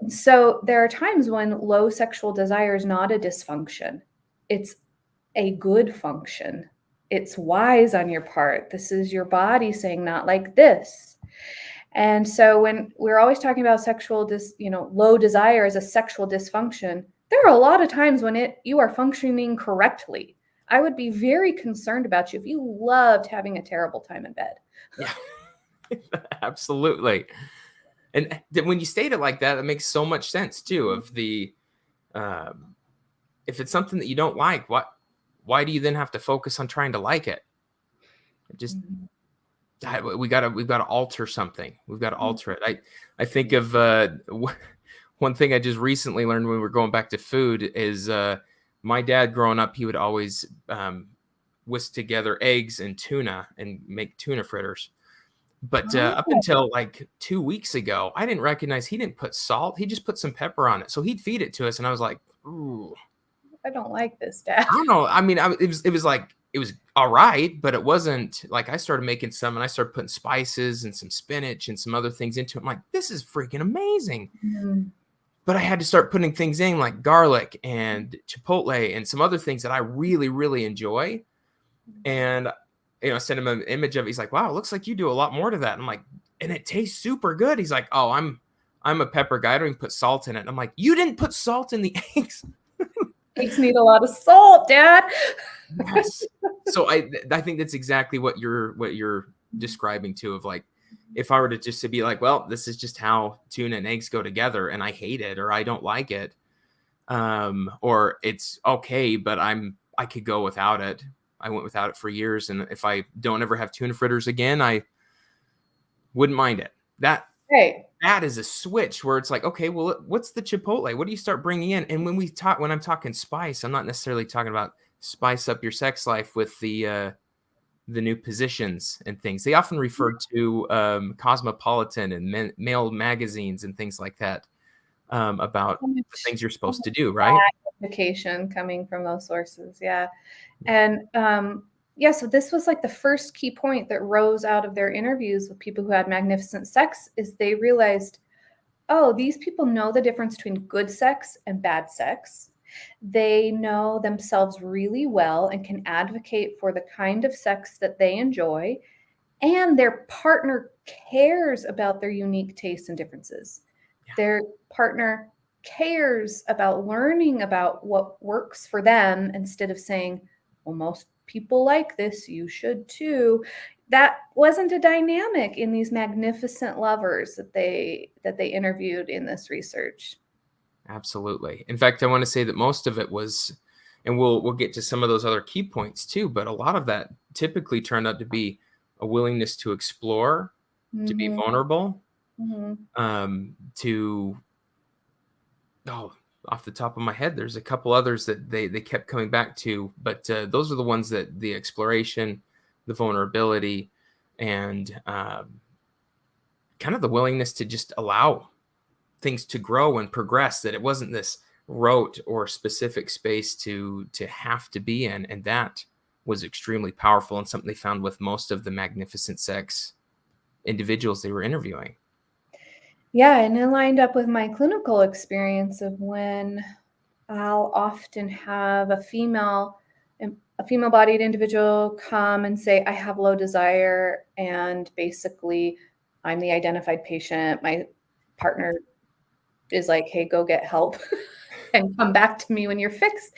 So there are times when low sexual desire is not a dysfunction. It's a good function. It's wise on your part. This is your body saying not like this. And so when we're always talking about low desire as a sexual dysfunction, there are a lot of times when you are functioning correctly. I would be very concerned about you if you loved having a terrible time in bed. Yeah, absolutely. And when you state it like that, it makes so much sense too. Of the, if it's something that you don't like, why do you then have to focus on trying to like it? Just we've got to alter something. We've got to alter it. I think of one thing I just recently learned when we were going back to food is my dad growing up, he would always whisk together eggs and tuna and make tuna fritters. But up until like 2 weeks ago, I didn't recognize he didn't put salt. He just put some pepper on it. So he'd feed it to us. And I was like, ooh, I don't like this, Dad. I don't know. I mean, it was all right, but it wasn't like I started making some and I started putting spices and some spinach and some other things into it. I'm like, this is freaking amazing. But I had to start putting things in like garlic and chipotle and some other things that I really, really enjoy. And I sent him an image of it. He's like, wow, it looks like you do a lot more to that. I'm like, and it tastes super good. He's like, oh, I'm a pepper guy. I don't even put salt in it. And I'm like, you didn't put salt in the eggs. Eggs need a lot of salt, Dad. Yes. So I think that's exactly what you're describing too, of like, if I were to just to be like, well, this is just how tuna and eggs go together and I hate it or I don't like it. Or it's okay, but I could go without it. I went without it for years. And if I don't ever have tuna fritters again, I wouldn't mind it. That is a switch where it's like, okay, well, what's the chipotle? What do you start bringing in? And when I'm talking spice, I'm not necessarily talking about spice up your sex life with the new positions and things. They often refer to Cosmopolitan and male magazines and things like that about the things you're supposed to do, right? Education coming from those sources, yeah. And so this was like the first key point that rose out of their interviews with people who had magnificent sex is they realized, oh, these people know the difference between good sex and bad sex. They know themselves really well and can advocate for the kind of sex that they enjoy, and their partner cares about their unique tastes and differences. Yeah. Their partner cares about learning about what works for them instead of saying, well, most people like this, you should too. That wasn't a dynamic in these magnificent lovers that they interviewed in this research. Absolutely. In fact, I want to say that most of it was, and we'll get to some of those other key points too, but a lot of that typically turned out to be a willingness to explore, to be vulnerable, off the top of my head, there's a couple others that they kept coming back to, but those are the ones that the exploration, the vulnerability, and kind of the willingness to just allow things to grow and progress, that it wasn't this rote or specific space to have to be in. And that was extremely powerful and something they found with most of the magnificent sex individuals they were interviewing. Yeah, and it lined up with my clinical experience of when I'll often have a female-bodied individual come and say, I have low desire, and basically I'm the identified patient. My partner is like, hey, go get help and come back to me when you're fixed.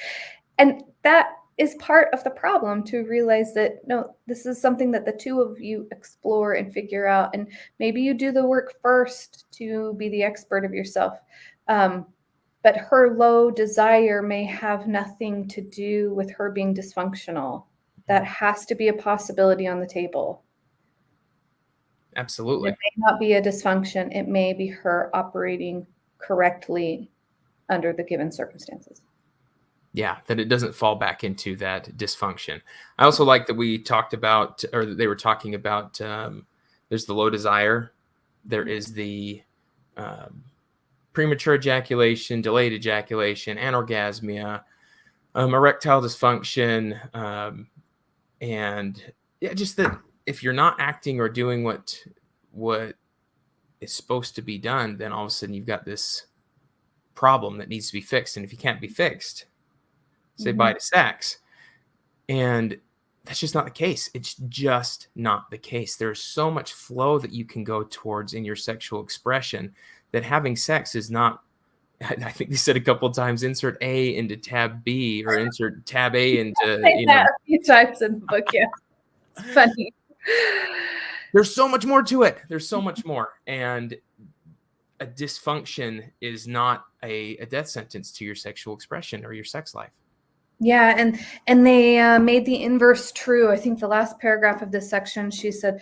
And that is part of the problem, to realize that, no, this is something that the two of you explore and figure out. And maybe you do the work first to be the expert of yourself. But her low desire may have nothing to do with her being dysfunctional. That has to be a possibility on the table. Absolutely. It may not be a dysfunction. It may be her operating correctly under the given circumstances. Yeah, that it doesn't fall back into that dysfunction. I also like that we talked about, or they were talking about, there's the low desire. There is the premature ejaculation, delayed ejaculation, anorgasmia, erectile dysfunction. And yeah, just that if you're not acting or doing what is supposed to be done, then all of a sudden you've got this problem that needs to be fixed. And if you can't be fixed, say bye to sex. And that's just not the case. It's just not the case. There's so much flow that you can go towards in your sexual expression that having sex is not, I think they said a couple of times, insert A into tab B or insert tab A into, Say that a few times in the book. Yeah. It's funny. There's so much more to it. There's so much more. And a dysfunction is not a death sentence to your sexual expression or your sex life. Yeah, and they made the inverse true. I think the last paragraph of this section, she said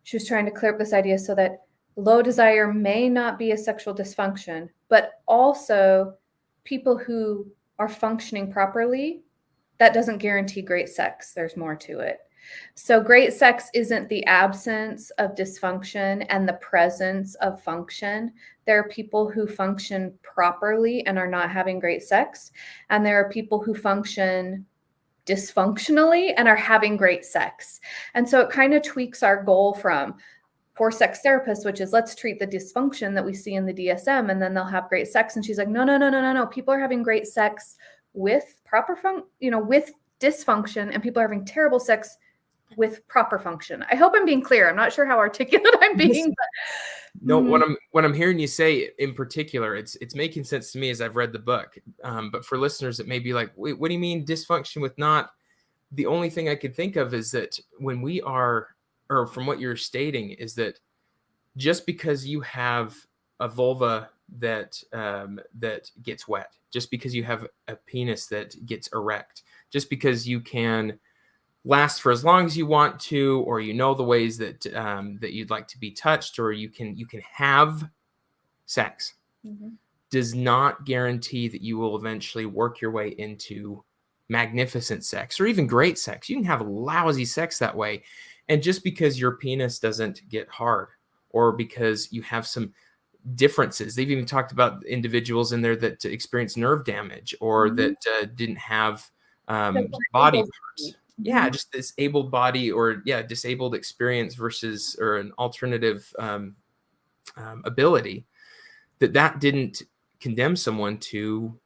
she was trying to clear up this idea so that low desire may not be a sexual dysfunction, but also people who are functioning properly, that doesn't guarantee great sex. There's more to it. So great sex isn't the absence of dysfunction and the presence of function. There are people who function properly and are not having great sex. And there are people who function dysfunctionally and are having great sex. And so it kind of tweaks our goal from for sex therapists, which is let's treat the dysfunction that we see in the DSM and then they'll have great sex. And she's like, no. People are having great sex with proper with dysfunction, and people are having terrible sex with proper function. I hope I'm being clear. I'm not sure how articulate I'm being. But, no, what I'm hearing you say in particular, it's making sense to me as I've read the book. But for listeners that may be like, wait, what do you mean dysfunction with not? The only thing I could think of is that when we are, or from what you're stating, is that just because you have a vulva that that gets wet, just because you have a penis that gets erect, just because you can last for as long as you want to, or the ways that that you'd like to be touched, or you can have sex, does not guarantee that you will eventually work your way into magnificent sex or even great sex. You can have lousy sex that way. And just because your penis doesn't get hard, or because you have some differences, they've even talked about individuals in there that experience nerve damage or that didn't have body parts. Yeah, just disabled body or disabled experience versus or an alternative ability, that didn't condemn someone to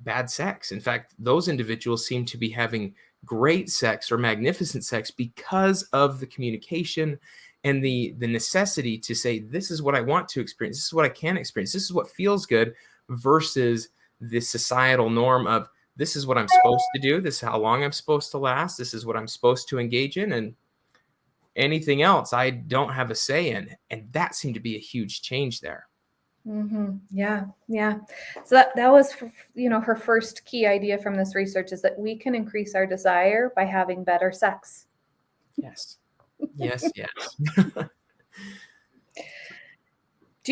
bad sex. In fact, those individuals seem to be having great sex or magnificent sex because of the communication and the necessity to say, this is what I want to experience, this is what I can experience, this is what feels good, versus the societal norm of, this is what I'm supposed to do, this is how long I'm supposed to last, this is what I'm supposed to engage in, and anything else I don't have a say in. And that seemed to be a huge change there. Yeah. So that was, her first key idea from this research is that we can increase our desire by having better sex. Yes. Do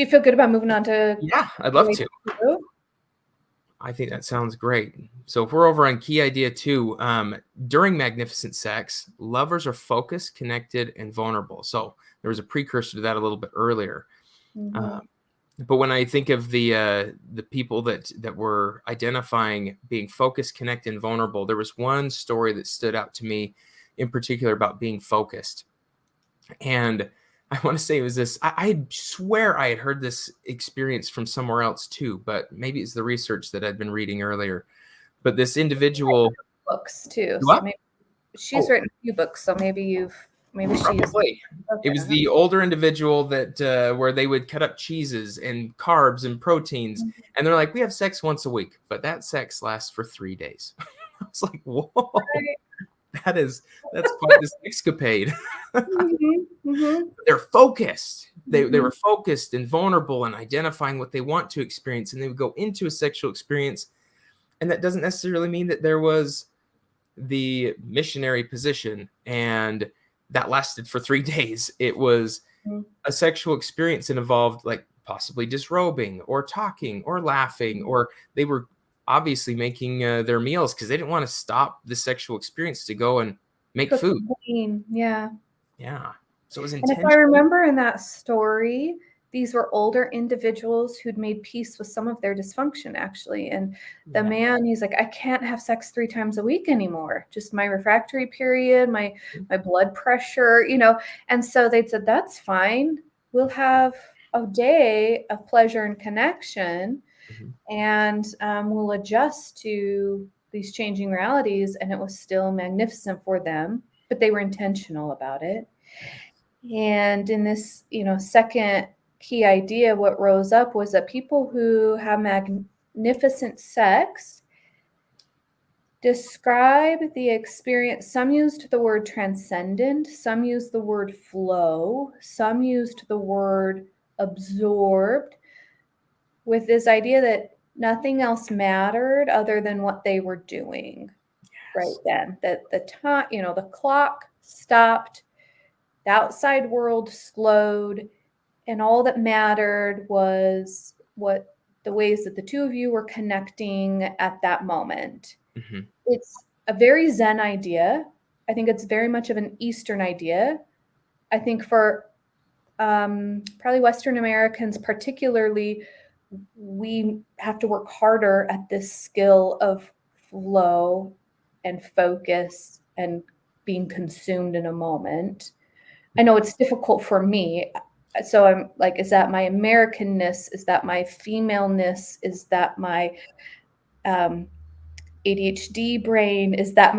you feel good about moving on to? Yeah, I'd love to. I think that sounds great. So if we're over on key idea 2, during magnificent sex, lovers are focused, connected, and vulnerable. So there was a precursor to that a little bit earlier. But when I think of the people that were identifying being focused, connected, and vulnerable, there was one story that stood out to me in particular about being focused. And I want to say it was this, I swear I had heard this experience from somewhere else too, but maybe it's the research that I'd been reading earlier. But this individual, books too. So maybe she's written a few books, so maybe probably. It was the older individual that where they would cut up cheeses and carbs and proteins, and they're like, we have sex once a week, but that sex lasts for 3 days. I was like, whoa. Right. That's quite this escapade. They're focused. They were focused and vulnerable and identifying what they want to experience, and they would go into a sexual experience. And that doesn't necessarily mean that there was the missionary position and that lasted for 3 days. It was a sexual experience that involved like possibly disrobing or talking or laughing, or they were obviously making their meals because they didn't want to stop the sexual experience to go and make food. Yeah. So it was intentional. And if I remember in that story, these were older individuals who'd made peace with some of their dysfunction, actually. And the man, he's like, I can't have sex 3 times a week anymore. Just my refractory period, my blood pressure, And so they'd said, that's fine. We'll have a day of pleasure and connection, Mm-hmm. and will adjust to these changing realities. And it was still magnificent for them, but they were intentional about it. And in this, second key idea, what rose up was that people who have magnificent sex describe the experience. Some used the word transcendent, some used the word flow, some used the word absorbed, with this idea that nothing else mattered other than what they were doing right then. That the time, the clock stopped, the outside world slowed, and all that mattered was what the ways that the two of you were connecting at that moment. Mm-hmm. It's a very Zen idea. I think it's very much of an Eastern idea. I think for probably Western Americans particularly, we have to work harder at this skill of flow and focus and being consumed in a moment. I know it's difficult for me. So I'm like, is that my Americanness? Is that my femaleness? Is that my ADHD brain? Is that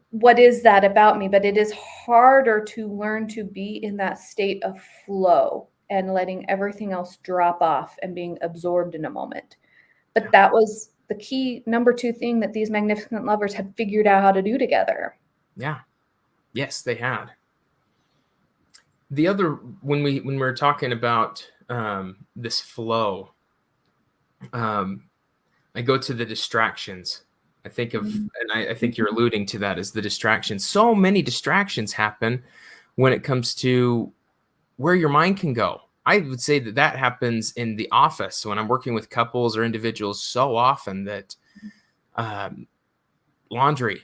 what is that about me? But it is harder to learn to be in that state of flow and letting everything else drop off and being absorbed in a moment. But that was the key number 2 thing that these magnificent lovers had figured out how to do together. Yeah. Yes, they had. The other, when we're talking about this flow, I go to the distractions. I think of, and I think you're alluding to that as the distractions. So many distractions happen when it comes to where your mind can go. I would say that happens in the office when I'm working with couples or individuals so often, that laundry,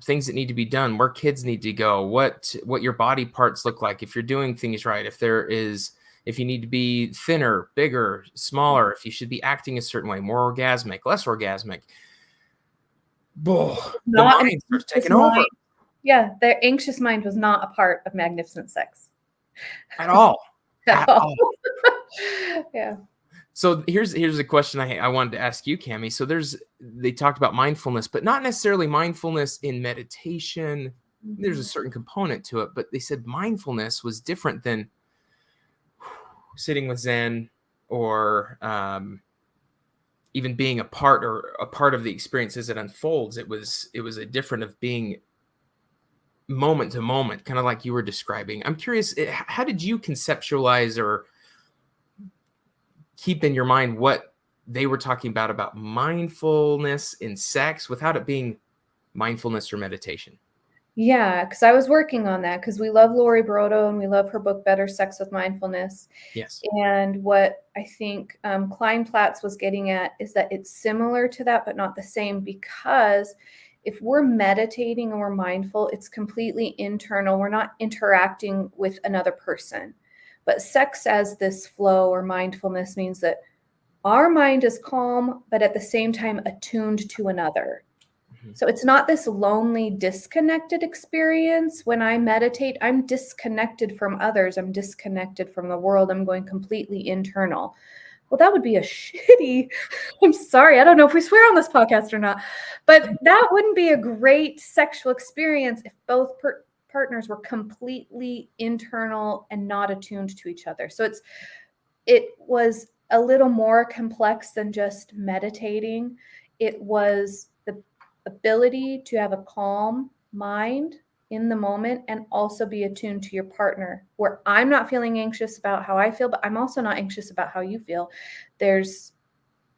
things that need to be done, where kids need to go, what your body parts look like, if you're doing things right, if you need to be thinner, bigger, smaller, if you should be acting a certain way, more orgasmic, less orgasmic. The mind starts taking over. Yeah, their anxious mind was not a part of magnificent sex. At all. At all. Yeah. So here's a question I wanted to ask you, Cami. So they talked about mindfulness, but not necessarily mindfulness in meditation. Mm-hmm. There's a certain component to it, but they said mindfulness was different than sitting with Zen or even being a part of the experience as it unfolds. It was a different of being moment to moment, kind of like you were describing. I'm curious, how did you conceptualize or keep in your mind what they were talking about mindfulness in sex without it being mindfulness or meditation? Yeah, because I was working on that, because we love Lori Brodo and we love her book, Better Sex with Mindfulness. Yes. And what I think Kleinplatz was getting at is that it's similar to that, but not the same, because if we're meditating and we're mindful, it's completely internal. We're not interacting with another person. But sex as this flow or mindfulness means that our mind is calm, but at the same time attuned to another. So it's not this lonely, disconnected experience. When I meditate, I'm disconnected from others. I'm disconnected from the world. I'm going completely internal. Well, that would be I'm sorry, I don't know if we swear on this podcast or not, but that wouldn't be a great sexual experience if both partners were completely internal and not attuned to each other. So it was a little more complex than just meditating. It was the ability to have a calm mind in the moment and also be attuned to your partner, where I'm not feeling anxious about how I feel, but I'm also not anxious about how you feel. There's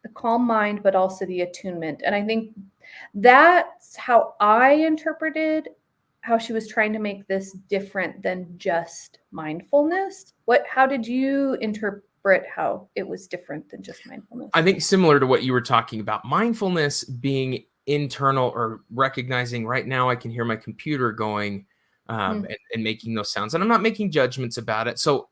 the calm mind, but also the attunement. And I think that's how I interpreted how she was trying to make this different than just mindfulness. How did you interpret how it was different than just mindfulness? I think similar to what you were talking about, mindfulness being internal, or recognizing right now I can hear my computer going and making those sounds, and I'm not making judgments about it. So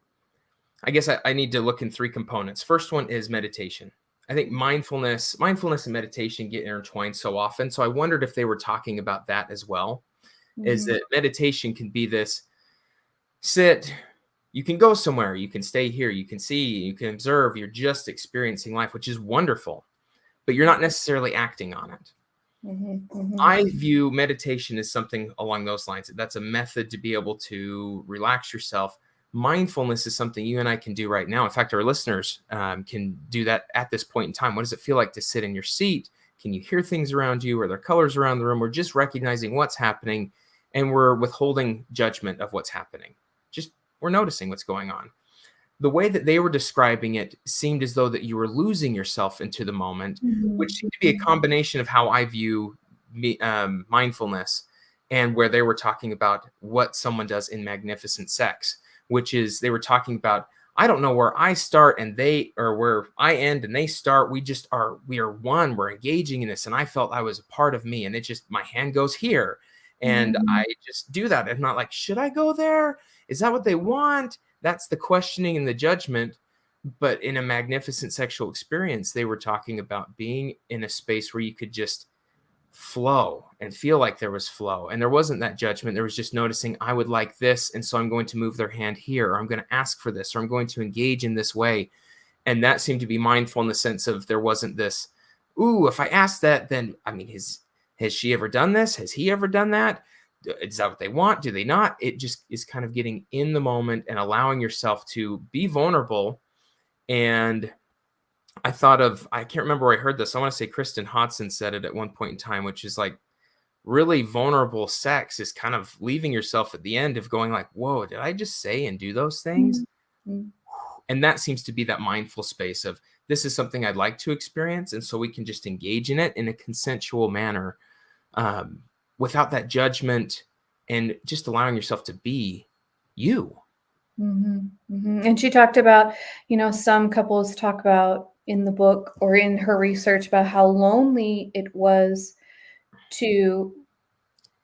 I guess I need to look in 3 components. First one is meditation. I think mindfulness and meditation get intertwined so often. So I wondered if they were talking about that as well. Is that meditation can be this sit, you can go somewhere, you can stay here, you can see, you can observe, you're just experiencing life, which is wonderful, but you're not necessarily acting on it. I view meditation as something along those lines. That's a method to be able to relax yourself. Mindfulness is something you and I can do right now. In fact, our listeners can do that at this point in time. What does it feel like to sit in your seat? Can you hear things around you? Are there colors around the room? We're just recognizing what's happening, and we're withholding judgment of what's happening. Just we're noticing what's going on. The way that they were describing it seemed as though that you were losing yourself into the moment, which seemed to be a combination of how I view mindfulness and where they were talking about what someone does in magnificent sex, which is they were talking about, I don't know where I start and they, or where I end and they start. We are one, we're engaging in this. And I felt I was a part of me, and it just, my hand goes here and I just do that. I'm not like, should I go there? Is that what they want? That's the questioning and the judgment. But in a magnificent sexual experience, they were talking about being in a space where you could just flow and feel like there was flow. And there wasn't that judgment. There was just noticing, I would like this. And so I'm going to move their hand here, or I'm going to ask for this, or I'm going to engage in this way. And that seemed to be mindful in the sense of there wasn't this, ooh, if I ask that, then, I mean, has she ever done this? Has he ever done that? Is that what they want? Do they not? It just is kind of getting in the moment and allowing yourself to be vulnerable. And I thought of, I can't remember where I heard this. I want to say Kristen Hodson said it at one point in time, which is like, really vulnerable sex is kind of leaving yourself at the end of going like, whoa, did I just say and do those things? And that seems to be that mindful space of, this is something I'd like to experience. And so we can just engage in it in a consensual manner, without that judgment, and just allowing yourself to be you. And she talked about, some couples talk about in the book or in her research about how lonely it was to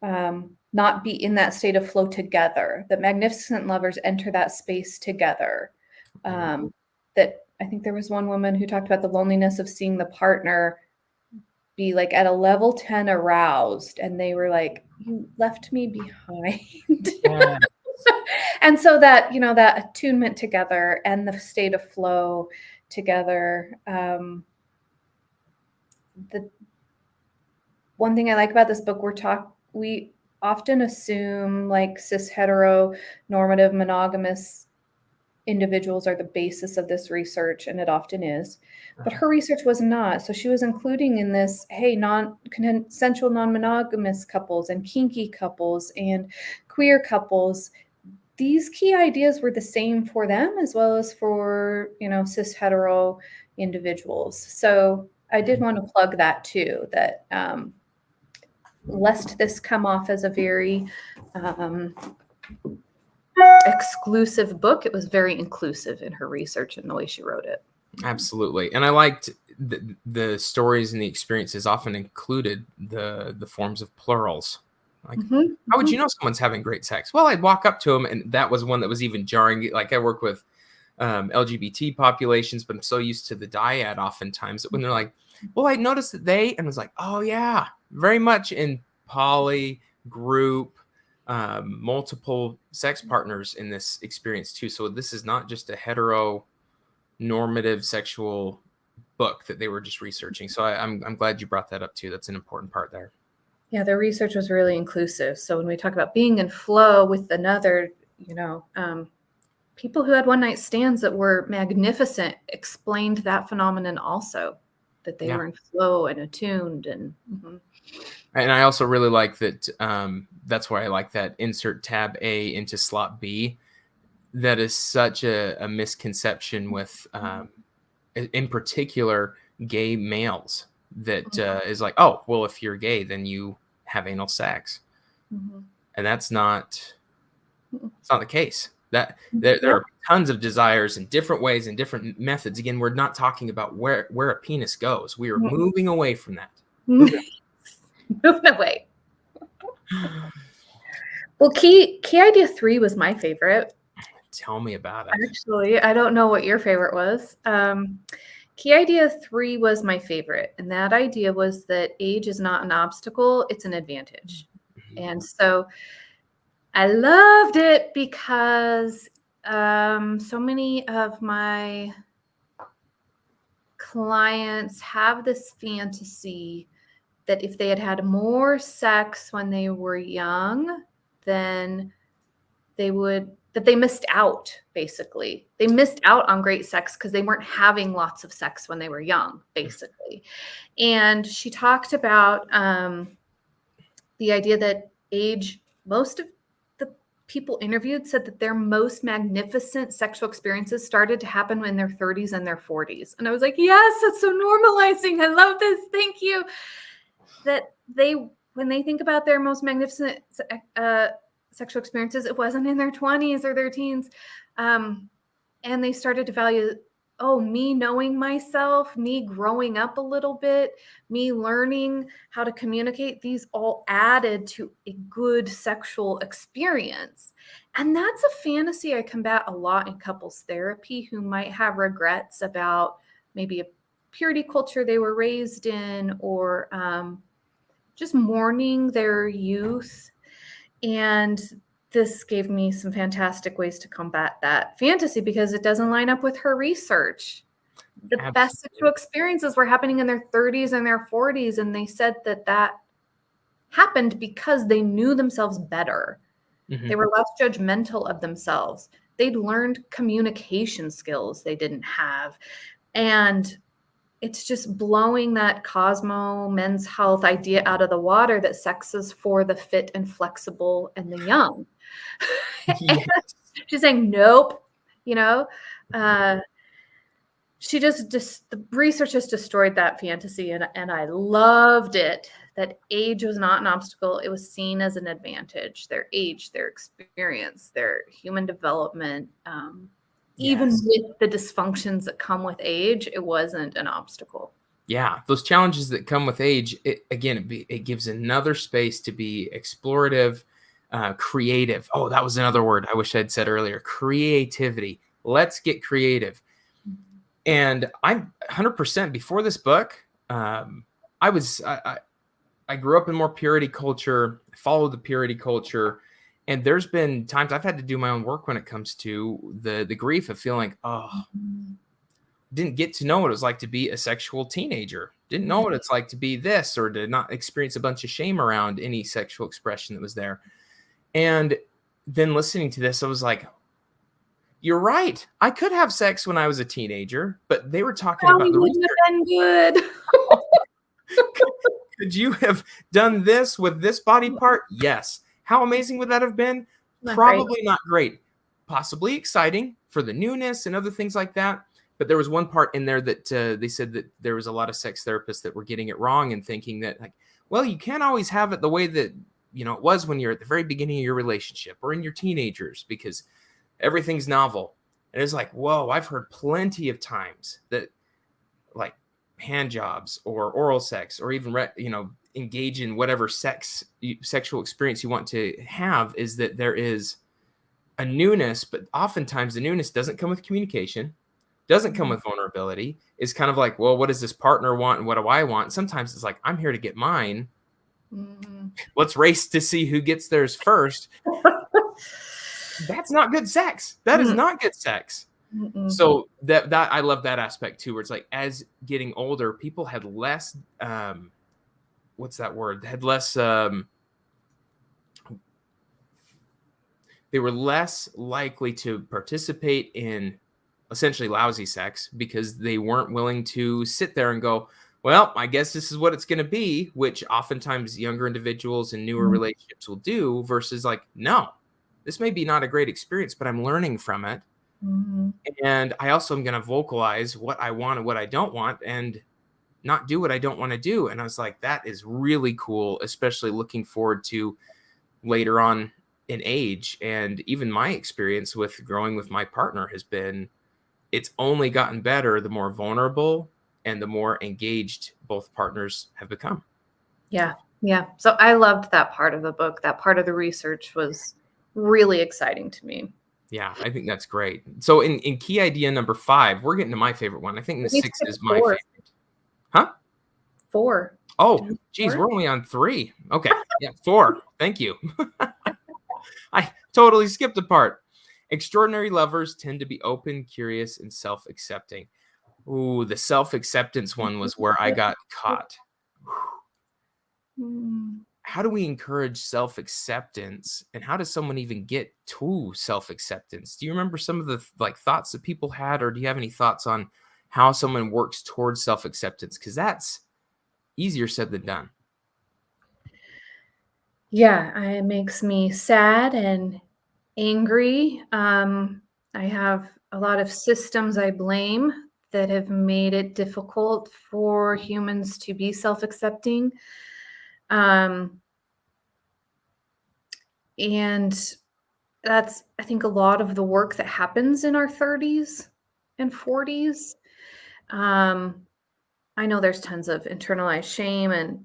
not be in that state of flow together, that magnificent lovers enter that space together. That I think there was one woman who talked about the loneliness of seeing the partner be like at a level 10 aroused, and they were like, you left me behind. And so that, that attunement together and the state of flow together. The one thing I like about this book, we often assume like cis heteronormative monogamous individuals are the basis of this research, and it often is, but her research was not. So she was including in this, hey, non-consensual non-monogamous couples and kinky couples and queer couples. These key ideas were the same for them as well as for, cis hetero individuals. So I did want to plug that too, that lest this come off as a very exclusive book, it was very inclusive in her research and the way she wrote it. Absolutely. And I liked the stories and the experiences often included the forms of plurals. Like, how would you know someone's having great sex? Well, I'd walk up to them, and that was one that was even jarring. Like, I work with LGBT populations, but I'm so used to the dyad oftentimes that when they're like, well, I noticed that and I was like, oh yeah, very much in poly group, multiple sex partners in this experience too. So this is not just a heteronormative sexual book that they were just researching. So I'm glad you brought that up too. That's an important part there. Yeah, their research was really inclusive. So when we talk about being in flow with another, people who had one night stands that were magnificent explained that phenomenon also, that they were in flow and attuned. And I also really like that. That's why I like that insert tab A into slot B. That is such a misconception with, in particular, gay males. That is like, oh, well, if you're gay, then you have anal sex, and that's not. It's not the case. That there are tons of desires in different ways and different methods. Again, we're not talking about where a penis goes. We are moving away from that. Moving away. Well, key idea 3 was my favorite. Tell me about it. Actually, I don't know what your favorite was. Key idea 3 was my favorite. And that idea was that age is not an obstacle, it's an advantage. And so I loved it because So many of my clients have this fantasy that if they had had more sex when they were young, then that they missed out, basically. They missed out on great sex because they weren't having lots of sex when they were young, basically. And she talked about the idea that most of the people interviewed said that their most magnificent sexual experiences started to happen in their 30s and their 40s. And I was like, yes, that's so normalizing. I love this. Thank you. That when they think about their most magnificent sexual experiences, it wasn't in their 20s or their teens. And they started to value, me knowing myself, me growing up a little bit, me learning how to communicate, these all added to a good sexual experience. And that's a fantasy I combat a lot in couples therapy, who might have regrets about maybe a purity culture they were raised in, or just mourning their youth. And this gave me some fantastic ways to combat that fantasy, because it doesn't line up with her research. The Absolutely. best sexual experiences were happening in their 30s and their 40s. And they said that happened because they knew themselves better. Mm-hmm. They were less judgmental of themselves. They'd learned communication skills they didn't have. And it's just blowing that Cosmo men's health idea out of the water that sex is for the fit and flexible and the young. Yes. She's saying, nope, she the research just destroyed that fantasy. And I loved it, that age was not an obstacle. It was seen as an advantage. Their age, their experience, their human development, even with the dysfunctions that come with age, it wasn't an obstacle. Yeah, those challenges that come with age, it gives another space to be explorative, creative. Oh, that was another word I wish I'd said earlier. Creativity. Let's get creative. And I'm 100% before this book. I grew up in more purity culture, followed the purity culture. And there's been times I've had to do my own work when it comes to the grief of feeling, didn't get to know what it was like to be a sexual teenager. Didn't know what it's like to be this, or to not experience a bunch of shame around any sexual expression that was there. And then listening to this, I was like, you're right. I could have sex when I was a teenager, but they were talking about the research. Been good. Could you have done this with this body part? Yes. How amazing would that have been? Probably not great. Possibly exciting for the newness and other things like that. But there was one part in there that they said that there was a lot of sex therapists that were getting it wrong and thinking that, like, well, you can't always have it the way that, it was when you're at the very beginning of your relationship or in your teenagers, because everything's novel. And it's like, whoa, I've heard plenty of times that, like, hand jobs or oral sex, or even, engage in whatever sexual experience you want to have, is that there is a newness, but oftentimes the newness doesn't come with communication, doesn't come with vulnerability. It's kind of like, well, what does this partner want and what do I want? Sometimes it's like, I'm here to get mine. Mm-hmm. Let's race to see who gets theirs first. That's not good sex. That is not good sex. Mm-mm. So that I love that aspect too, where it's like, as getting older, people had less what's that word? Had less they were less likely to participate in essentially lousy sex, because they weren't willing to sit there and go, well, I guess this is what it's going to be, which oftentimes younger individuals and newer relationships will do, versus like, no, this may be not a great experience, but I'm learning from it. Mm-hmm. And I also am going to vocalize what I want and what I don't want, and not do what I don't want to do. And I was like, that is really cool, especially looking forward to later on in age. And even my experience with growing with my partner has been, it's only gotten better the more vulnerable and the more engaged both partners have become. Yeah. Yeah. So I loved that part of the book. That part of the research was really exciting to me. Yeah, I think that's great. So in key idea number 5, we're getting to my favorite one. I think the 6 is my favorite. Huh? 4. Oh, geez, we're only on 3. Okay. Yeah, 4. Thank you. I totally skipped a part. Extraordinary lovers tend to be open, curious, and self-accepting. Ooh, the self-acceptance one was where I got caught. Mm. How do we encourage self-acceptance, and how does someone even get to self-acceptance? Do you remember some of the like thoughts that people had, or do you have any thoughts on how someone works towards self-acceptance? Because that's easier said than done. Yeah, it makes me sad and angry. I have a lot of systems I blame that have made it difficult for humans to be self-accepting. Um, and that's, I think, a lot of the work that happens in our 30s and 40s. Um, I know there's tons of internalized shame and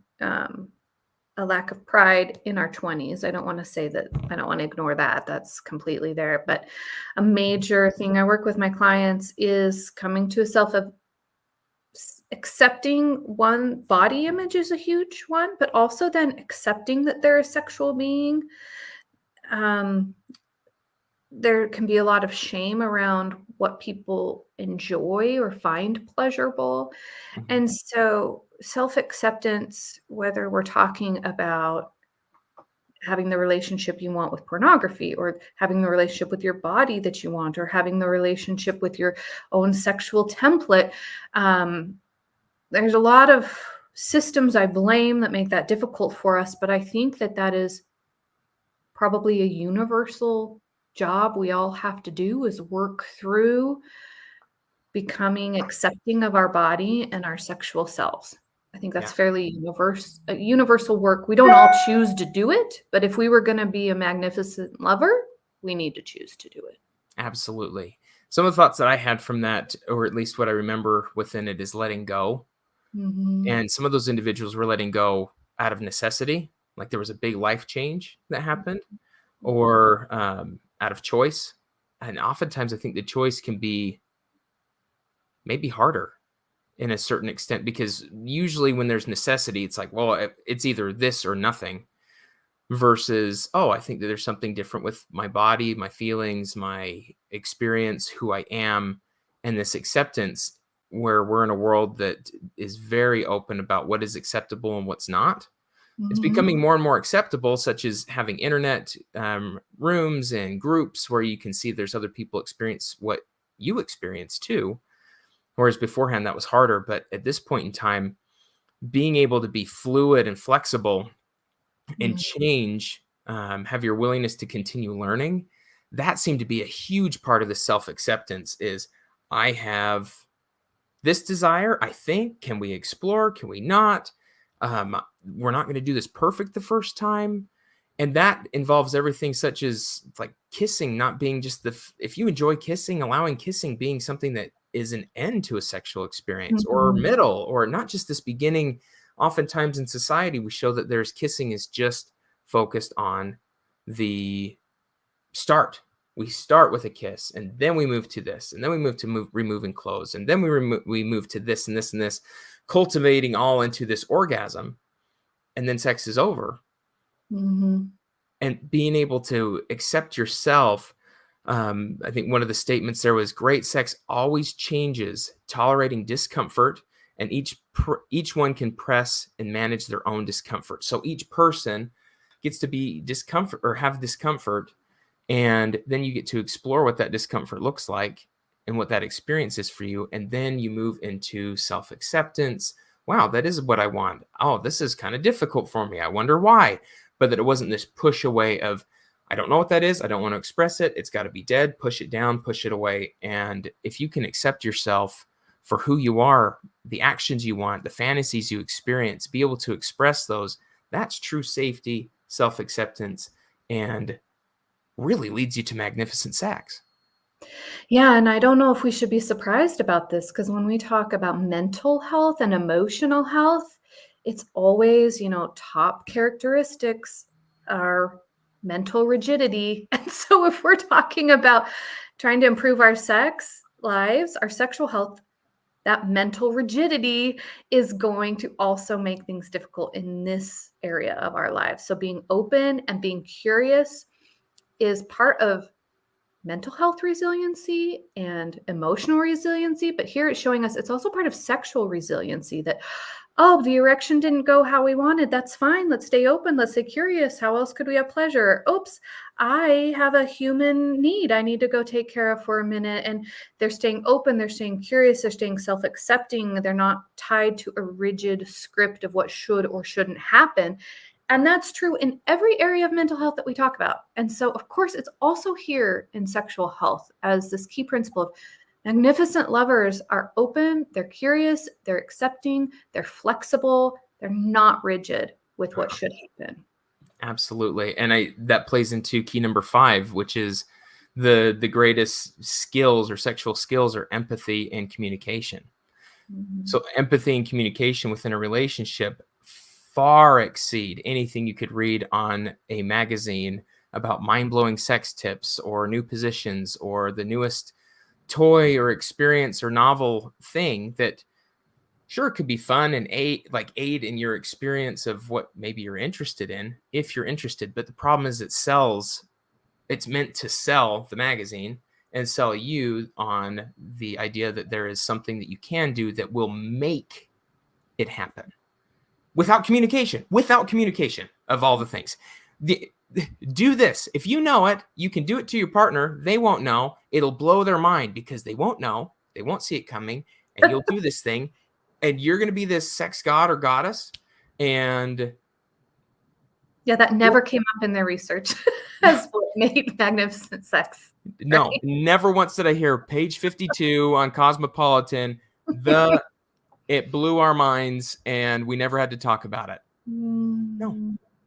a lack of pride in our 20s. I don't want to say that, I don't want to ignore that. That's completely there. But a major thing I work with my clients is coming to a self of accepting one. Body image is a huge one, but also then accepting that they're a sexual being. There can be a lot of shame around what people enjoy or find pleasurable. Mhm. And so self-acceptance, whether we're talking about having the relationship you want with pornography, or having the relationship with your body that you want, or having the relationship with your own sexual template, there's a lot of systems I blame that make that difficult for us. But I think that that is probably a universal job we all have to do, is work through becoming accepting of our body and our sexual selves. I think that's Yeah, fairly universal work. We don't all choose to do it, but if we were going to be a magnificent lover, we need to choose to do it. absolutely. Some of the thoughts that I had from that, or at least what I remember within it, is letting go. Mhm. And some of those individuals were letting go out of necessity, like there was a big life change that happened, or out of choice. And oftentimes, I think the choice can be maybe harder in a certain extent, because usually when there's necessity, it's like, well, it's either this or nothing, versus, oh, I think that there's something different with my body, my feelings, my experience, who I am, and this acceptance, where we're in a world that is very open about what is acceptable and what's not. It's Mhm. becoming more and more acceptable, such as having internet rooms and groups where you can see there's other people experience what you experience too. Whereas beforehand, that was harder. But at this point in time, being able to be fluid and flexible and Mhm. change, have your willingness to continue learning, that seemed to be a huge part of the self acceptance. Is I have this desire, I think. Can we explore? Can we not? We're not going to do this perfect the first time. And that involves everything such as like kissing not being just if you enjoy kissing, allowing kissing being something that is an end to a sexual experience, or Mhm. middle, or not just this beginning. Oftentimes in society, we show that there's kissing is just focused on the start. We start with a kiss, and then we move to this, and then we move to removing clothes, and then we move to this and this and this, cultivating all into this orgasm, and then sex is over. Mhm. And being able to accept yourself, I think one of the statements there was, great sex always changes, tolerating discomfort, and each one can press and manage their own discomfort. So each person gets to be discomfort or have discomfort, and then you get to explore what that discomfort looks like and what that experience is for you. And then you move into self acceptance. Wow, that is what I want. Oh, this is kind of difficult for me. I wonder why. But that it wasn't this push away of, I don't know what that is. I don't want to express it. It's got to be dead. Push it down, push it away. And if you can accept yourself for who you are, the actions you want, the fantasies you experience, be able to express those, that's true safety, self acceptance, and really leads you to magnificent sex. Yeah, and I don't know if we should be surprised about this, because when we talk about mental health and emotional health, it's always, top characteristics are mental rigidity. And so if we're talking about trying to improve our sex lives, our sexual health, that mental rigidity is going to also make things difficult in this area of our lives. So being open and being curious is part of mental health resiliency and emotional resiliency, but here it's showing us it's also part of sexual resiliency that, oh, the erection didn't go how we wanted. That's fine. Let's stay open. Let's stay curious. How else could we have pleasure? Oops, I have a human need I need to go take care of for a minute. And they're staying open. They're staying curious. They're staying self-accepting. They're not tied to a rigid script of what should or shouldn't happen. And that's true in every area of mental health that we talk about. And so, of course, it's also here in sexual health as this key principle of magnificent lovers are open, they're curious, they're accepting, they're flexible, they're not rigid with what should happen. Absolutely. And that plays into key number 5, which is the greatest skills or sexual skills are empathy and communication. Mm-hmm. So empathy and communication within a relationship far exceed anything you could read on a magazine about mind-blowing sex tips or new positions or the newest toy or experience or novel thing that sure could be fun and aid in your experience of what maybe you're interested in, if you're interested. But the problem is it's meant to sell the magazine and sell you on the idea that there is something that you can do that will make it happen. Without communication of all the things. Do this. If you know it, you can do it to your partner. They won't know. It'll blow their mind because they won't know. They won't see it coming. And you'll do this thing. And you're going to be this sex god or goddess. And yeah, that never came up in their research as what made magnificent sex. Right? No, never once did I hear page 52 on Cosmopolitan. It blew our minds, and we never had to talk about it. No.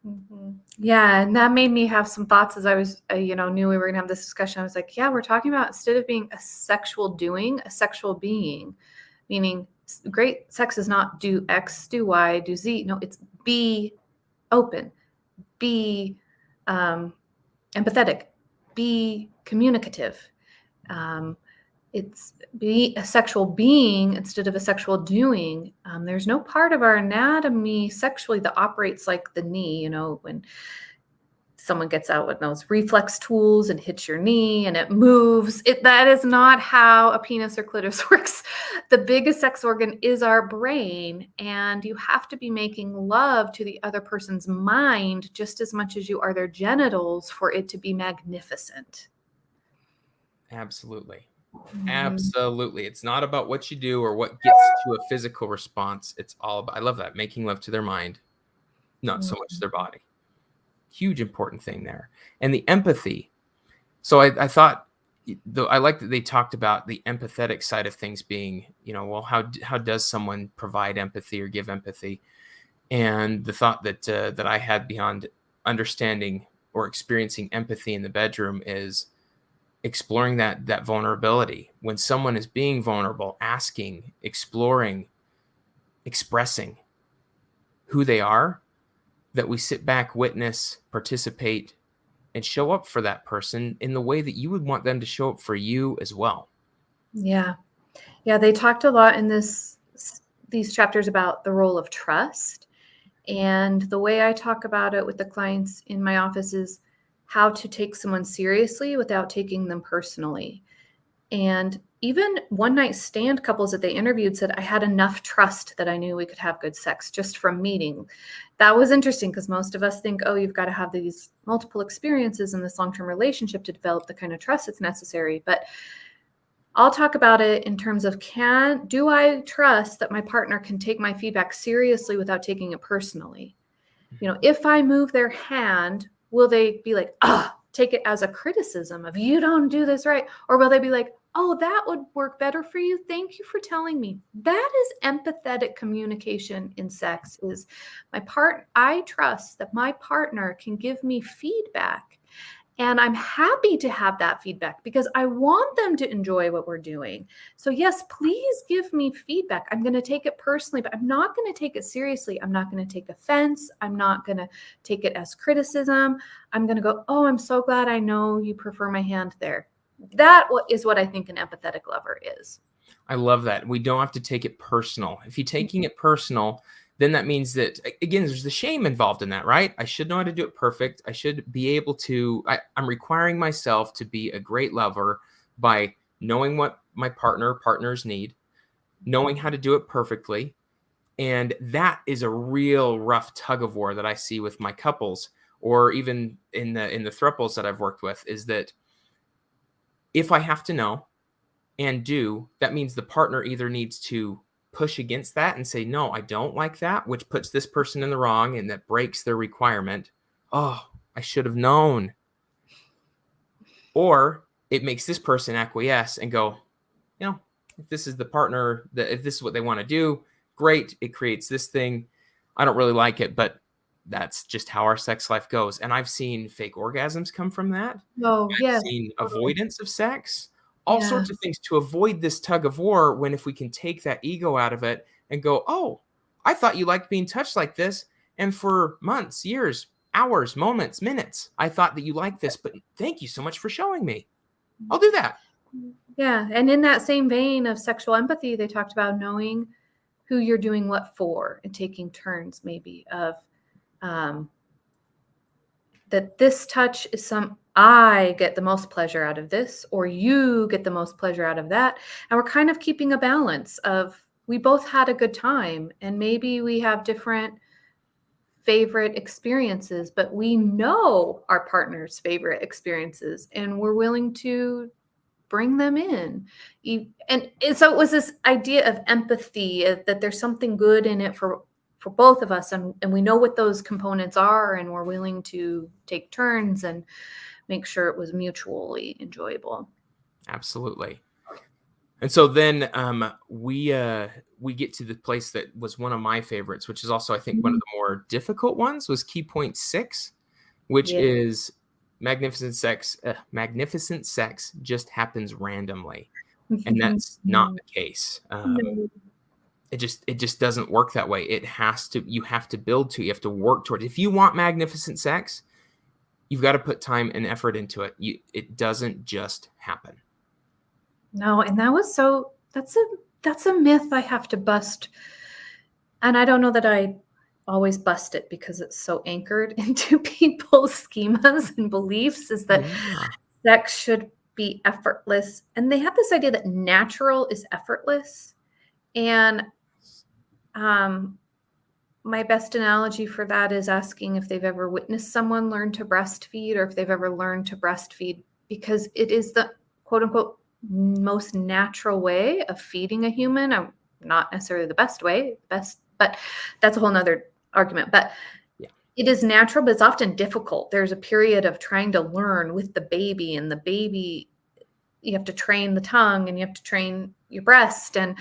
Mm-hmm. Yeah, and that made me have some thoughts as I was, knew we were going to have this discussion. I was like, yeah, we're talking about instead of being a sexual doing, a sexual being, meaning great sex is not do X, do Y, do Z. No, it's be open, be empathetic, be communicative. It's be a sexual being instead of a sexual doing. There's no part of our anatomy sexually that operates like the knee, when someone gets out with those reflex tools and hits your knee and it moves. That is not how a penis or clitoris works. The biggest sex organ is our brain, and you have to be making love to the other person's mind just as much as you are their genitals for it to be magnificent. Absolutely. Absolutely. It's not about what you do or what gets to a physical response. It's all about, I love that, making love to their mind, not so much their body. Huge important thing there. And the empathy. So I thought, though, I like that they talked about the empathetic side of things being, well, how does someone provide empathy or give empathy? And the thought that I had beyond understanding or experiencing empathy in the bedroom is exploring that vulnerability. When someone is being vulnerable, asking, exploring, expressing who they are, that we sit back, witness, participate, and show up for that person in the way that you would want them to show up for you as well. Yeah. Yeah, they talked a lot in these chapters about the role of trust. And the way I talk about it with the clients in my office is how to take someone seriously without taking them personally. And even one night stand couples that they interviewed said, I had enough trust that I knew we could have good sex just from meeting. That was interesting because most of us think, oh, you've got to have these multiple experiences in this long-term relationship to develop the kind of trust that's necessary. But I'll talk about it in terms of do I trust that my partner can take my feedback seriously without taking it personally? If I move their hand, will they be like, take it as a criticism of you don't do this right? Or will they be like, oh, that would work better for you. Thank you for telling me. That is empathetic communication in sex. Is I trust that my partner can give me feedback. And I'm happy to have that feedback because I want them to enjoy what we're doing. So yes, please give me feedback. I'm going to take it personally, but I'm not going to take it seriously. I'm not going to take offense. I'm not going to take it as criticism. I'm going to go, oh, I'm so glad I know you prefer my hand there. That is what I think an empathetic lover is. I love that. We don't have to take it personal. If you're taking it personal, then that means that, again, there's the shame involved in that, right? I should know how to do it perfect. I should be able to, I'm requiring myself to be a great lover by knowing what my partners need, knowing how to do it perfectly. And that is a real rough tug of war that I see with my couples, or even in the thruples that I've worked with, is that if I have to know and do, that means the partner either needs to push against that and say, no, I don't like that, which puts this person in the wrong and that breaks their requirement. Oh, I should have known. Or it makes this person acquiesce and go, if this is the partner, if this is what they want to do, great. It creates this thing. I don't really like it, but that's just how our sex life goes. And I've seen fake orgasms come from that. Oh, I've yes. seen Totally. avoidance of sex, all Yeah. sorts of things to avoid this tug of war, when if we can take that ego out of it and go, oh, I thought you liked being touched like this. And for months, years, hours, moments, minutes, I thought that you liked this, but thank you so much for showing me. I'll do that. Yeah. And in that same vein of sexual empathy, they talked about knowing who you're doing what for and taking turns maybe of that this touch is I get the most pleasure out of this, or you get the most pleasure out of that. And we're kind of keeping a balance of, we both had a good time and maybe we have different favorite experiences, but we know our partner's favorite experiences and we're willing to bring them in. And so it was this idea of empathy, that there's something good in it for both of us, and we know what those components are, and we're willing to take turns and make sure it was mutually enjoyable. Absolutely. And so then we get to the place that was one of my favorites, which is also, I think, one of the more difficult ones, was key point 6, which is magnificent sex. Magnificent sex just happens randomly, and that's not the case. It just doesn't work that way. You have to build to, you have to work toward. If you want magnificent sex, you've got to put time and effort into it. It doesn't just happen. No, and that's a myth I have to bust. And I don't know that I always bust it because it's so anchored into people's schemas and beliefs, is that sex should be effortless. And they have this idea that natural is effortless. And my best analogy for that is asking if they've ever witnessed someone learn to breastfeed, or if they've ever learned to breastfeed, because it is the quote unquote most natural way of feeding a human. Not necessarily the best way, but that's a whole nother argument. But it is natural, but it's often difficult. There's a period of trying to learn with the baby, and the baby, you have to train the tongue and you have to train your breast, and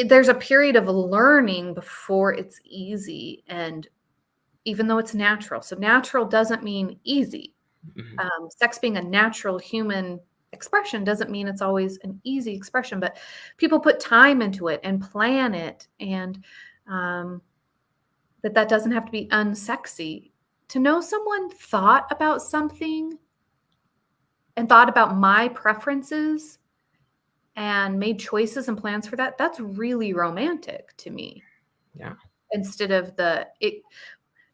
there's a period of learning before it's easy. And even though it's natural, so natural doesn't mean easy. Sex being a natural human expression doesn't mean it's always an easy expression, but people put time into it and plan it, and that doesn't have to be unsexy. To know someone thought about something and thought about my preferences and made choices and plans for that, that's really romantic to me. Yeah. Instead of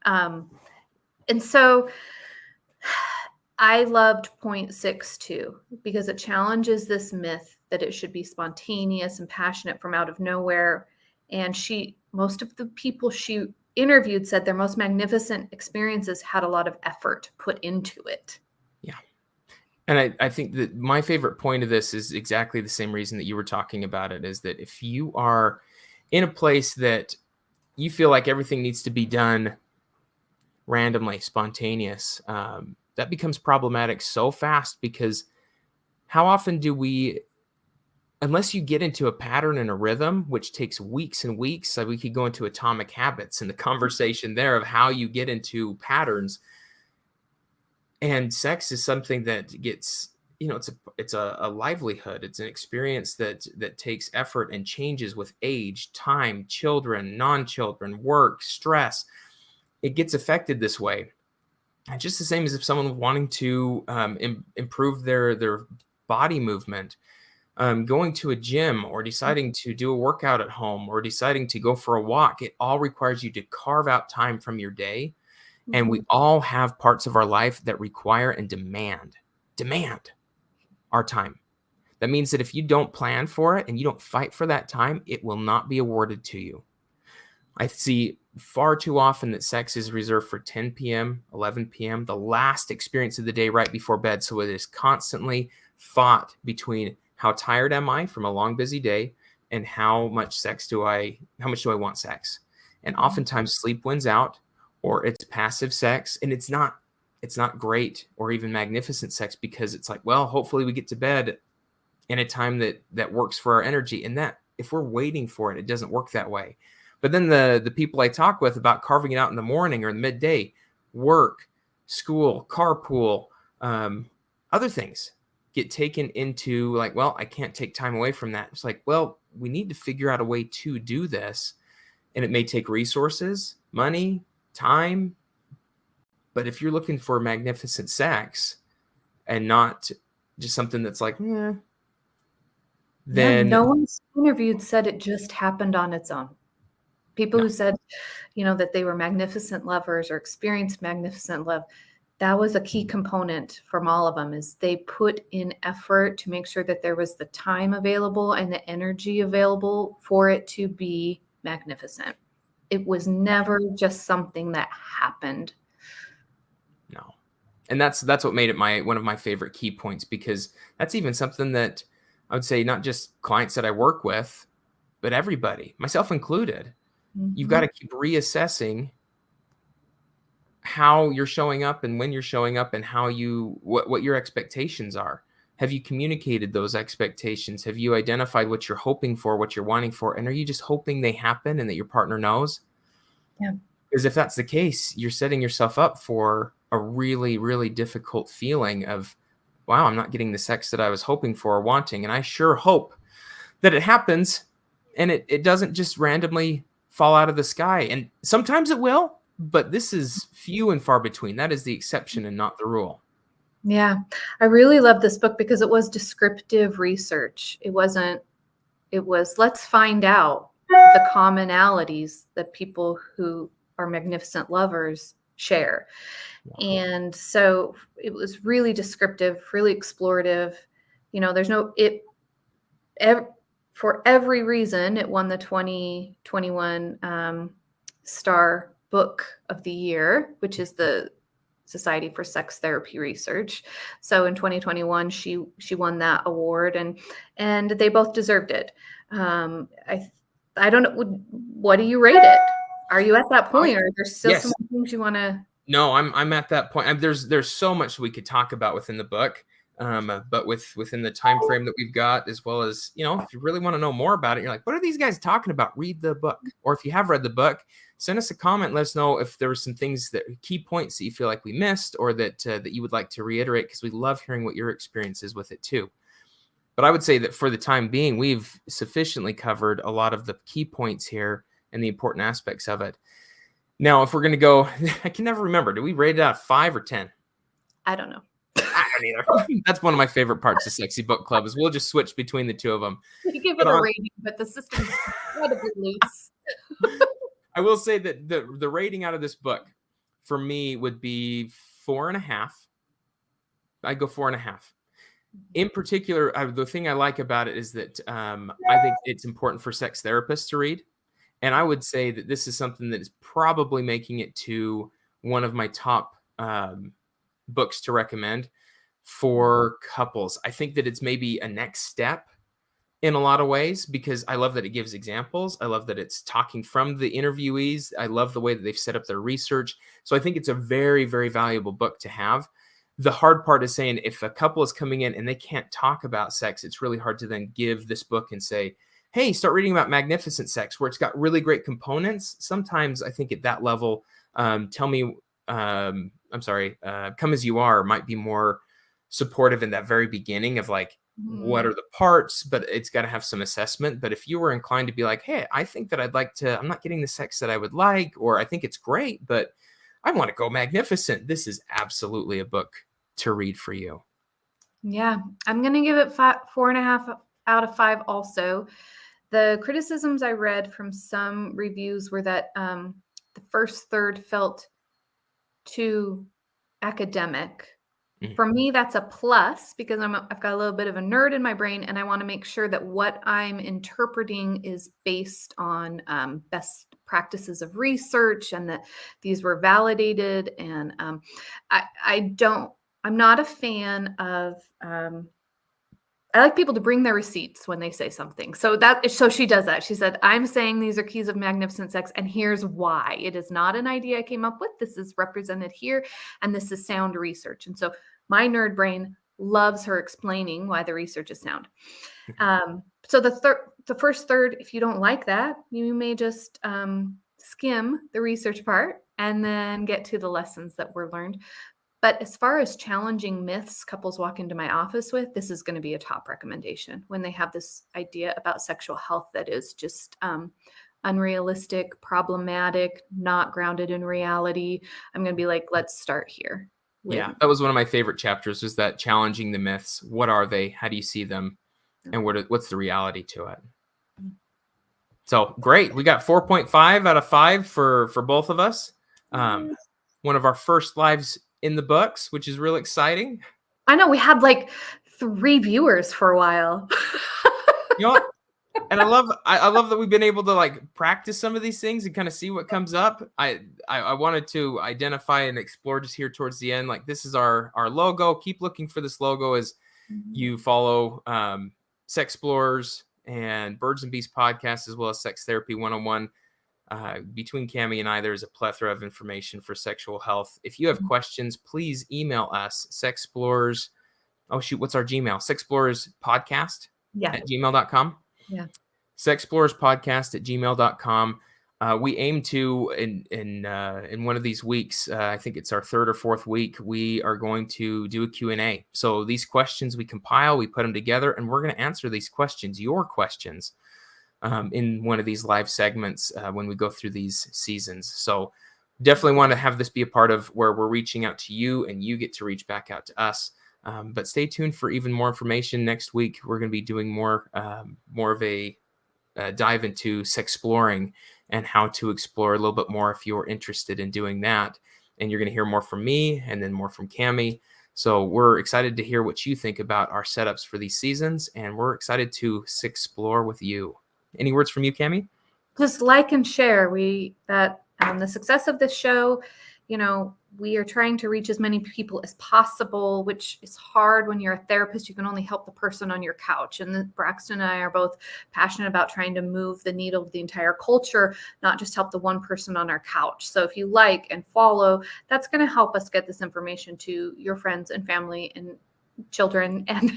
and so I loved point 6 too, because it challenges this myth that it should be spontaneous and passionate from out of nowhere. And most of the people she interviewed said their most magnificent experiences had a lot of effort put into it. Yeah. And I think that my favorite point of this is exactly the same reason that you were talking about it, is that if you are in a place that you feel like everything needs to be done randomly, spontaneous, that becomes problematic so fast, because how often do we, unless you get into a pattern and a rhythm, which takes weeks and weeks, so we could go into Atomic Habits and the conversation there of how you get into patterns. And sex is something that gets, it's a livelihood. It's an experience that takes effort and changes with age, time, children, non-children, work, stress. It gets affected this way. And just the same as if someone wanting to improve their body movement. going to a gym, or deciding to do a workout at home, or deciding to go for a walk. It all requires you to carve out time from your day. And we all have parts of our life that require and demand our time. That means that if you don't plan for it and you don't fight for that time, it will not be awarded to you. I see far too often that sex is reserved for 10 p.m., 11 p.m., the last experience of the day right before bed. So it is constantly fought between how tired am I from a long, busy day and how much do I want sex? And oftentimes sleep wins out, or it's passive sex, and it's not great or even magnificent sex, because it's like, well, hopefully we get to bed in a time that works for our energy. And that, if we're waiting for it, it doesn't work that way. But then the people I talk with about carving it out in the morning or in the midday, work, school, carpool, other things get taken into like, well, I can't take time away from that. It's like, well, we need to figure out a way to do this. And it may take resources, money, time. But if you're looking for magnificent sex and not just something that's like, then no one's interviewed said it just happened on its own. People who said, that they were magnificent lovers or experienced magnificent love, that was a key component from all of them, is they put in effort to make sure that there was the time available and the energy available for it to be magnificent. It was never just something that happened. No. And that's what made it one of my favorite key points, because that's even something that I would say not just clients that I work with, but everybody, myself included. You've got to keep reassessing how you're showing up and when you're showing up and what your expectations are. Have you communicated those expectations? Have you identified what you're hoping for, what you're wanting for? And are you just hoping they happen and that your partner knows? Yeah. Because if that's the case, you're setting yourself up for a really, really difficult feeling of, wow, I'm not getting the sex that I was hoping for or wanting. And I sure hope that it happens and it doesn't just randomly fall out of the sky. And sometimes it will, but this is few and far between. That is the exception and not the rule. Yeah. I really love this book because it was descriptive research. It was let's find out the commonalities that people who are magnificent lovers share. Yeah. And so it was really descriptive, really explorative. For every reason, it won the 2021 Star Book of the Year, which is the Society for Sex Therapy Research. So in 2021, she won that award, and they both deserved it. I don't know. What do you rate it? Are you at that point, or are there still some things you want to? No, I'm at that point. There's so much we could talk about within the book. But within the time frame that we've got, as well as, if you really want to know more about it, you're like, what are these guys talking about? Read the book. Or if you have read the book, send us a comment. Let us know if there were some things key points that you feel like we missed, or that you would like to reiterate, because we love hearing what your experience is with it too. But I would say that for the time being, we've sufficiently covered a lot of the key points here and the important aspects of it. Now, if we're going to go, I can never remember. Do we rate it out of 5 or 10? I don't know. I don't either. That's one of my favorite parts of Sexy Book Club, is we'll just switch between the two of them. You give it a rating, but the system's incredibly loose. I will say that the rating out of this book for me would be 4.5. I'd go 4.5. In particular, the thing I like about it is that I think it's important for sex therapists to read. And I would say that this is something that is probably making it to one of my top books to recommend for couples. I think that it's maybe a next step in a lot of ways, because I love that it gives examples. I love that it's talking from the interviewees. I love the way that they've set up their research. So I think it's a very, very valuable book to have. The hard part is saying, if a couple is coming in and they can't talk about sex, it's really hard to then give this book and say, hey, start reading about magnificent sex, where it's got really great components. Sometimes I think at that level, Come As You Are might be more supportive in that very beginning of like, what are the parts, but it's got to have some assessment. But if you were inclined to be like, hey, I think that I'm not getting the sex that I would like, or I think it's great, but I want to go magnificent, this is absolutely a book to read for you. Yeah, I'm going to give it 4.5 out of 5 also. The criticisms I read from some reviews were that the first third felt too academic. For me, that's a plus because I've got a little bit of a nerd in my brain, and I want to make sure that what I'm interpreting is based on best practices of research and that these were validated. And I'm not a fan of, I like people to bring their receipts when they say something. So she does that. She said, I'm saying these are keys of magnificent sex, and here's why. It is not an idea I came up with. This is represented here, and this is sound research. And so my nerd brain loves her explaining why the research is sound. So the first third, if you don't like that, you may just skim the research part and then get to the lessons that were learned. But as far as challenging myths couples walk into my office with, this is going to be a top recommendation when they have this idea about sexual health that is just unrealistic, problematic, not grounded in reality. I'm going to be like, let's start here. Yeah, that was one of my favorite chapters, was that challenging the myths. What are they? How do you see them? And what's the reality to it? So great. We got 4.5 out of 5 for both of us. One of our first lives in the books, which is real exciting. I know, we had like 3 viewers for a while. You know what? And I love that we've been able to like practice some of these things and kind of see what comes up. I wanted to identify and explore just here towards the end. Like, this is our logo. Keep looking for this logo as you follow Sexplorers and Birds and Beasts podcast, as well as Sex Therapy 101. Between Cami and I, there's a plethora of information for sexual health. If you have questions, please email us, Sexplorers. Oh, shoot. What's our Gmail? Sexplorers podcast at gmail.com. Yeah. Sexplorers podcast at gmail.com. We aim to, in one of these weeks, I think it's our 3rd or 4th week, we are going to do a Q&A. So these questions we compile, we put them together, and we're going to answer these questions, your questions, in one of these live segments when we go through these seasons. So definitely want to have this be a part of where we're reaching out to you and you get to reach back out to us. But stay tuned for even more information next week. We're going to be doing more of a dive into sexploring and how to explore a little bit more if you're interested in doing that. And you're going to hear more from me and then more from Cami. So we're excited to hear what you think about our setups for these seasons, and we're excited to sexplore with you. Any words from you, Cami? Just like and share. The success of this show, we are trying to reach as many people as possible, which is hard when you're a therapist. You can only help the person on your couch. And Braxton and I are both passionate about trying to move the needle of the entire culture, not just help the one person on our couch. So if you like and follow, that's going to help us get this information to your friends and family and children and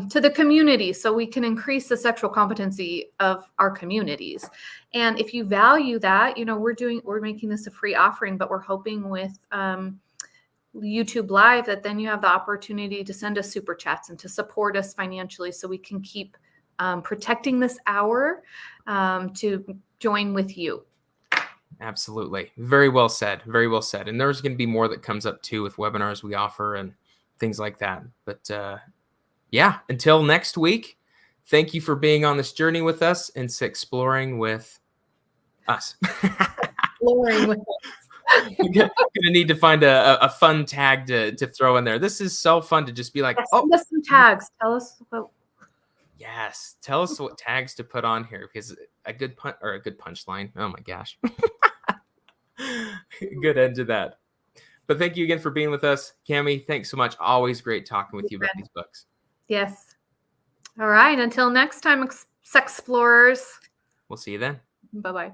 to the community, so we can increase the sexual competency of our communities. And if you value that, we're making this a free offering, but we're hoping with YouTube Live that then you have the opportunity to send us super chats and to support us financially, so we can keep protecting this hour to join with you. Absolutely. Very well said. Very well said. And there's going to be more that comes up too with webinars we offer and things like that. But until next week, thank you for being on this journey with us and exploring with us. Exploring with us. You're going to need to find a fun tag to throw in there. This is so fun to just be like, send us some tags. Tell us what. Yes. Tell us what tags to put on here, because a good punchline. Oh my gosh. Good end to that. But thank you again for being with us. Cami, thanks so much. Always great talking with you about these books. Yes. All right. Until next time, Sexplorers. We'll see you then. Bye-bye.